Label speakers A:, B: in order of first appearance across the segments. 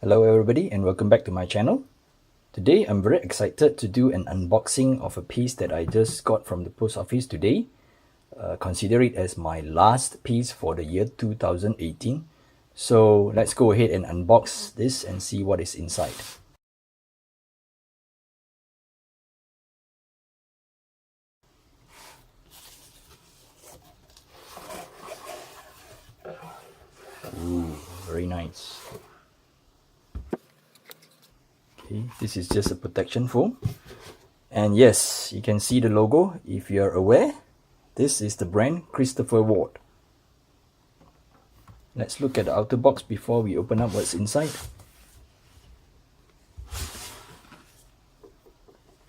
A: Hello everybody and welcome back to my channel. Today I'm very excited to do an unboxing of a piece that I just got from the post office today. Consider it as my last piece for the year 2018. So let's go ahead and unbox this and see what is inside. Ooh, very nice. Okay, this is just a protection foam. And yes, you can see the logo. If you're aware, this is the brand Christopher Ward. Let's look at the outer box before we open up what's inside.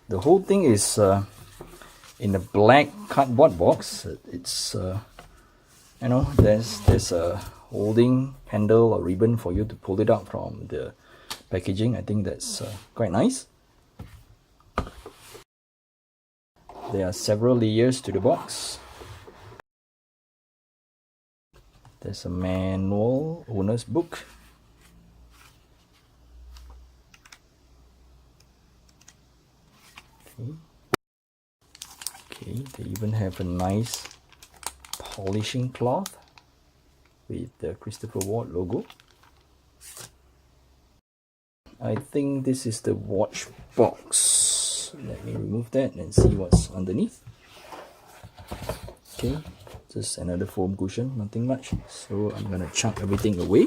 A: The whole thing is in a black cardboard box. It's there's a holding handle or ribbon for you to pull it out from the packaging. I think that's quite nice. There are several layers to the box. There's a manual, owner's book. Okay, they even have a nice polishing cloth with the Christopher Ward logo. I think this is the watch box. Let me remove that and see what's underneath. Okay, just another foam cushion, nothing much. So I'm gonna chuck everything away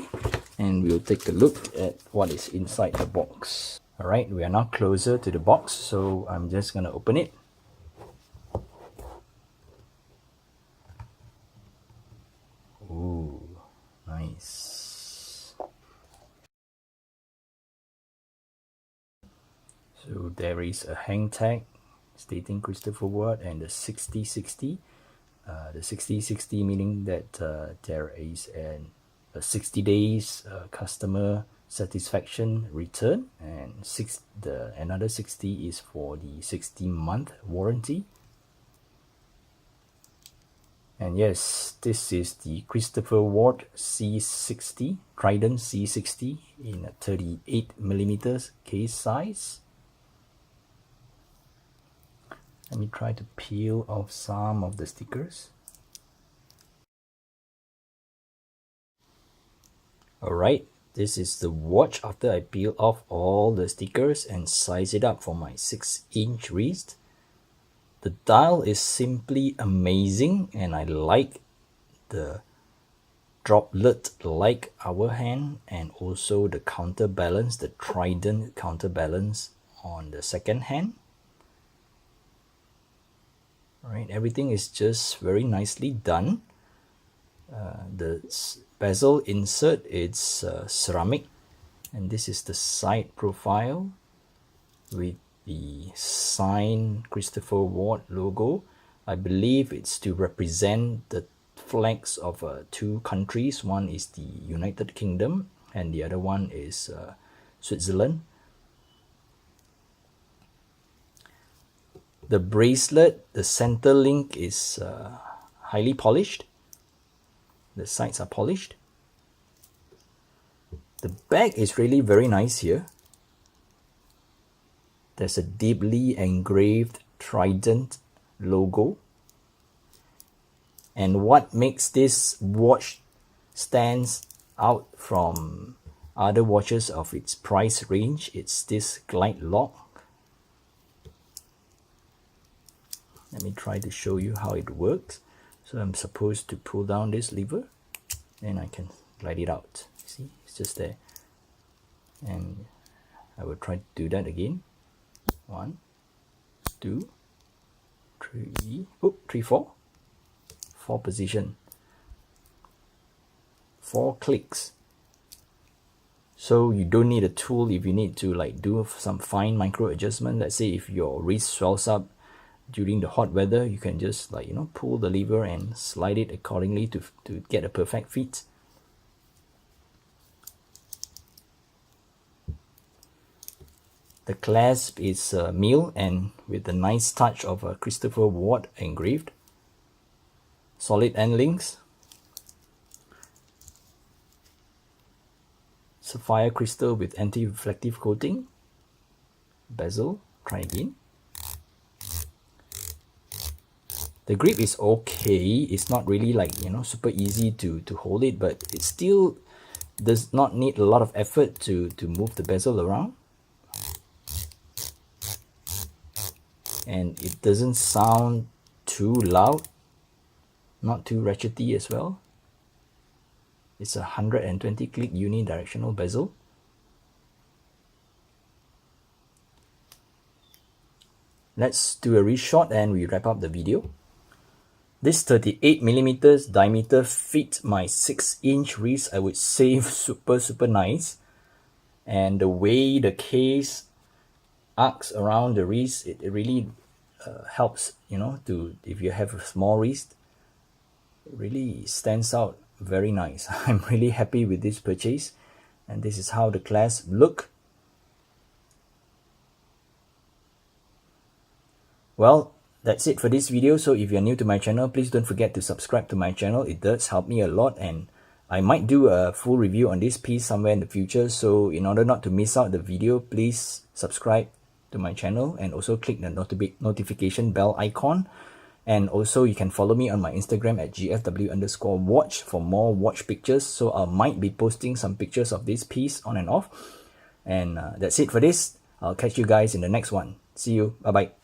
A: and we'll take a look at what is inside the box. Alright, we are now closer to the box, so I'm just gonna open it. Ooh, nice. So there is a hang tag stating Christopher Ward and the 6060. The 6060 meaning that there is a 60 days customer satisfaction return, and another 60 is for the 60-month warranty. And yes, this is the Christopher Ward C60 Trident C60 in a 38mm case size. Let me try to peel off some of the stickers. Alright, this is the watch after I peel off all the stickers and size it up for my 6-inch wrist. The dial is simply amazing and I like the droplet like hour hand and also the counterbalance, the Trident counterbalance on the second hand. Alright, everything is just very nicely done. The bezel insert is ceramic, and this is the side profile with the signed Christopher Ward logo. I believe it's to represent the flags of two countries. One is the United Kingdom and the other one is Switzerland. The bracelet, the center link is highly polished. The sides are polished. The back is really very nice here. There's a deeply engraved Trident logo. And what makes this watch stands out from other watches of its price range, it's this glide lock. Let me try to show you how it works. So I'm supposed to pull down this lever and I can glide it out. See, it's just there. And I will try to do that again. 1, 2, 3, 4. 4 position. 4 clicks. So you don't need a tool if you need to like do some fine micro adjustment. Let's say if your wrist swells up during the hot weather, you can just pull the lever and slide it accordingly to get a perfect fit. The clasp is milled and with a nice touch of a Christopher Ward engraved. Solid end links. sapphire crystal with anti-reflective coating. Bezel, try again. The grip is okay. It's not really like, you know, super easy to hold it, but it still does not need a lot of effort to move the bezel around. And it doesn't sound too loud, not too ratchety as well. It's a 120 click unidirectional bezel. Let's do a reshot and we wrap up the video. This 38mm diameter fits my 6-inch wrist. I would say super nice. And the way the case arcs around the wrist, it really helps, you know, to, if you have a small wrist, it really stands out very nice. I'm really happy with this purchase, and this is how the clasp look. Well, that's it for this video. So if you're new to my channel, please don't forget to subscribe to my channel. It does help me a lot, and I might do a full review on this piece somewhere in the future. So in order not to miss out the video, please subscribe to my channel and also click the notification bell icon. And also you can follow me on my Instagram at gfw_watch for more watch pictures. So I might be posting some pictures of this piece on and off. And that's it for this. I'll catch you guys in the next one. See you. Bye bye.